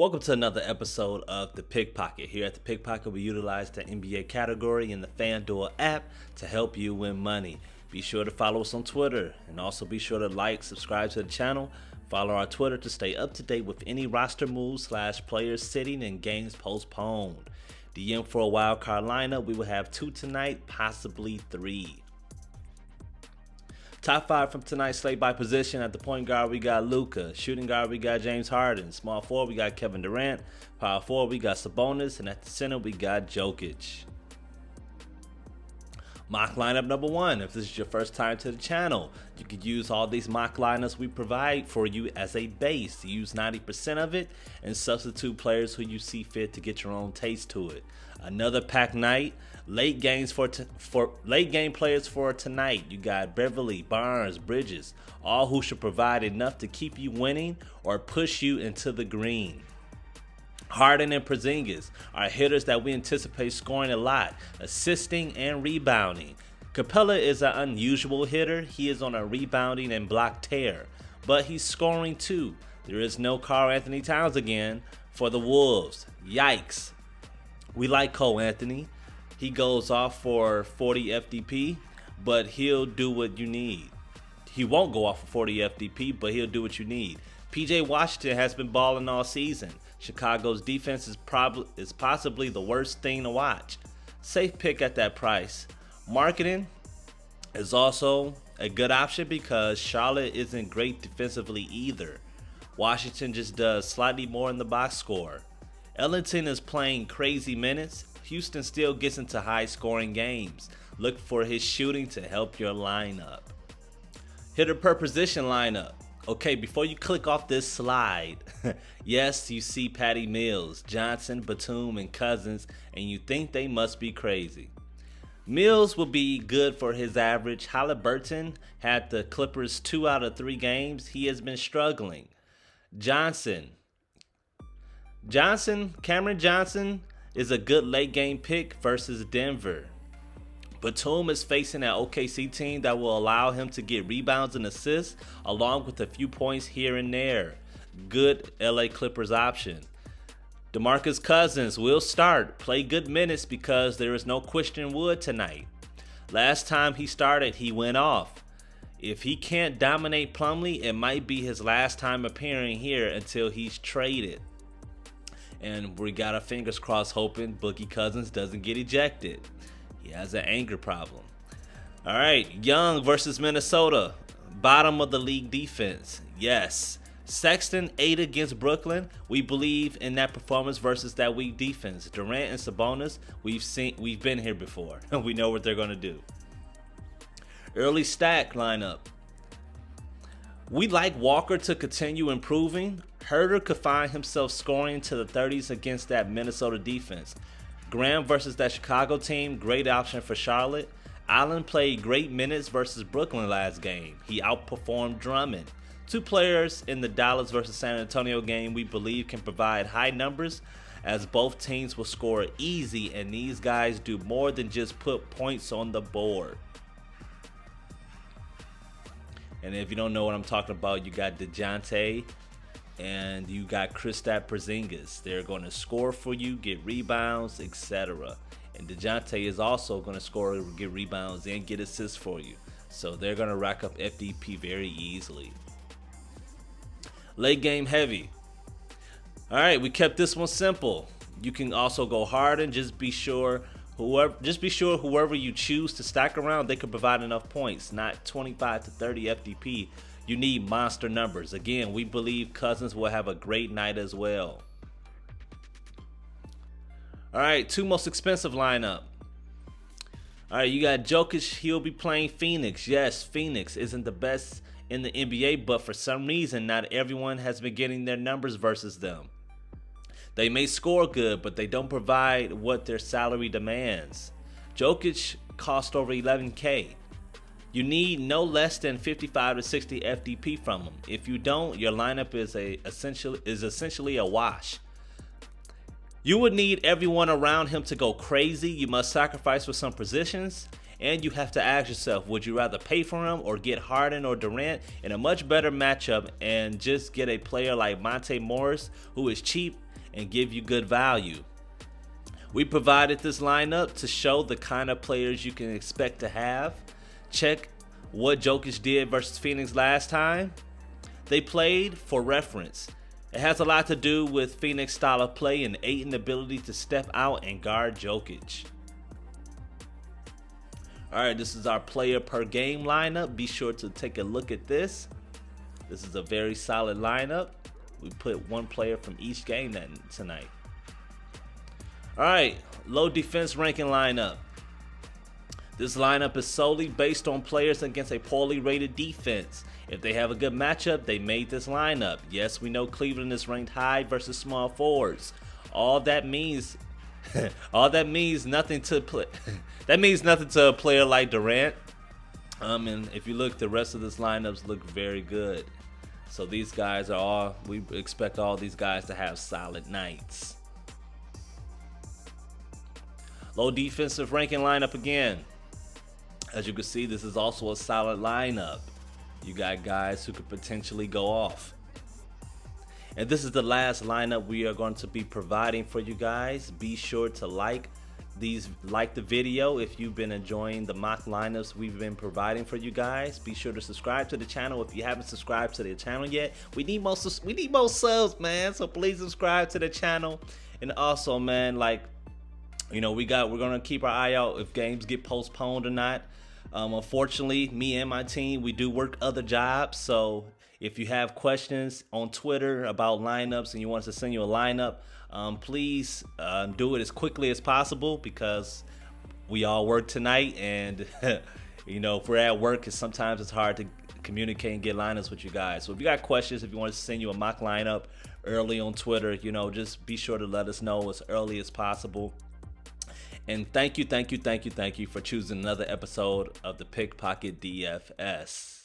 Welcome to another episode of The Pickpocket. Here at The Pickpocket, we utilize the NBA category in the Fanduel app to help you win money. Be sure to follow us on Twitter, and also be sure to like, subscribe to the channel, follow our Twitter to stay up to date with any roster moves / players sitting and games postponed. DM for a wild card lineup, we will have 2 tonight, possibly 3. Top 5 from tonight's slate by position. At the point guard, we got Luka. Shooting guard, we got James Harden. Small forward, we got Kevin Durant. Power forward, we got Sabonis. And at the center, we got Jokic. Mock lineup number 1. If this is your first time to the channel, you could use all these mock lineups we provide for you as a base. Use 90% of it and substitute players who you see fit to get your own taste to it. Another packed night. Late game players for tonight. You got Beverly, Barnes, Bridges, all who should provide enough to keep you winning or push you into the green. Harden and Porzingis are hitters that we anticipate scoring a lot, assisting and rebounding. Capella is an unusual hitter. He is on a rebounding and block tear, but he's scoring too. There is no Karl Anthony Towns again for the Wolves. Yikes. We like Cole Anthony. He goes off for 40 FDP, but he'll do what you need. He won't go off for 40 FDP, but he'll do what you need. PJ Washington has been balling all season. Chicago's defense is possibly the worst thing to watch. Safe pick at that price. Marketing is also a good option because Charlotte isn't great defensively either. Washington just does slightly more in the box score. Ellington is playing crazy minutes. Houston still gets into high-scoring games. Look for his shooting to help your lineup. Hitter per position lineup. Okay, before you click off this slide, yes, you see Patty Mills, Johnson, Batum, and Cousins, and you think they must be crazy. Mills will be good for his average. Halliburton had the Clippers 2 out of 3 games. He has been struggling. Cameron Johnson is a good late game pick versus Denver. Batum is facing an OKC team that will allow him to get rebounds and assists along with a few points here and there. Good LA Clippers option. DeMarcus Cousins will start. Play good minutes because there is no Christian Wood tonight. Last time he started, he went off. If he can't dominate Plumlee, it might be his last time appearing here until he's traded. And we got our fingers crossed hoping Boogie Cousins doesn't get ejected. He has an anger problem. All right, Young versus Minnesota. Bottom of the league defense. Yes. Sexton 8 against Brooklyn. We believe in that performance versus that weak defense. Durant and Sabonis, we've been here before. We know what they're going to do. Early stack lineup. We like Walker to continue improving. Herter could find himself scoring to the 30s against that Minnesota defense. Graham versus that Chicago team, great option for Charlotte. Allen played great minutes versus Brooklyn last game. He outperformed Drummond. 2 players in the Dallas versus San Antonio game we believe can provide high numbers as both teams will score easy, and these guys do more than just put points on the board. And if you don't know what I'm talking about, you got DeJounte and you got Kristaps Porzingis. They're going to score for you, get rebounds, etc. And DeJounte is also going to score, get rebounds, and get assists for you. So they're going to rack up FDP very easily. Late game heavy. All right, we kept this one simple. You can also go Harden. Just be sure whoever you choose to stack around, they can provide enough points, not 25 to 30 FDP. You need monster numbers. Again, we believe Cousins will have a great night as well. All right, 2 most expensive lineup. All right, you got Jokic. He'll be playing Phoenix. Yes, Phoenix isn't the best in the NBA, but for some reason, not everyone has been getting their numbers versus them. They may score good, but they don't provide what their salary demands. Jokic cost over $11K. You need no less than 55 to 60 FDP from him. If you don't, your lineup is essentially a wash. You would need everyone around him to go crazy. You must sacrifice for some positions. And you have to ask yourself, would you rather pay for him or get Harden or Durant in a much better matchup and just get a player like Monte Morris, who is cheap and give you good value. We provided this lineup to show the kind of players you can expect to have. Check what Jokic did versus Phoenix last time they played for reference. It has a lot to do with Phoenix style of play and Ayton's ability to step out and guard Jokic. Alright, this is our player per game lineup. Be sure to take a look at this. This is a very solid lineup. We put one player from each game tonight. Alright, low defense ranking lineup. This lineup is solely based on players against a poorly rated defense. If they have a good matchup, they made this lineup. Yes, we know Cleveland is ranked high versus small forwards. All that means nothing to play. That means nothing to a player like Durant. And if you look, the rest of this lineups look very good. So these guys are all, we expect all these guys to have solid nights. Low defensive ranking lineup again. As you can see, this is also a solid lineup. You got guys who could potentially go off. And this is the last lineup we are going to be providing for you guys. Be sure to like the video if you've been enjoying the mock lineups we've been providing for you guys. Be sure to subscribe to the channel if you haven't subscribed to the channel yet. We need more subs, man. So please subscribe to the channel. And also, man, like, you know, we're gonna keep our eye out if games get postponed or not. Unfortunately, me and my team, we do work other jobs. So if you have questions on Twitter about lineups and you want us to send you a lineup, please do it as quickly as possible, because we all work tonight, and you know, if we're at work, sometimes it's hard to communicate and get lineups with you guys. So if you got questions, if you want us to send you a mock lineup early on Twitter, you know, just be sure to let us know as early as possible. And thank you for choosing another episode of the Pickpocket DFS.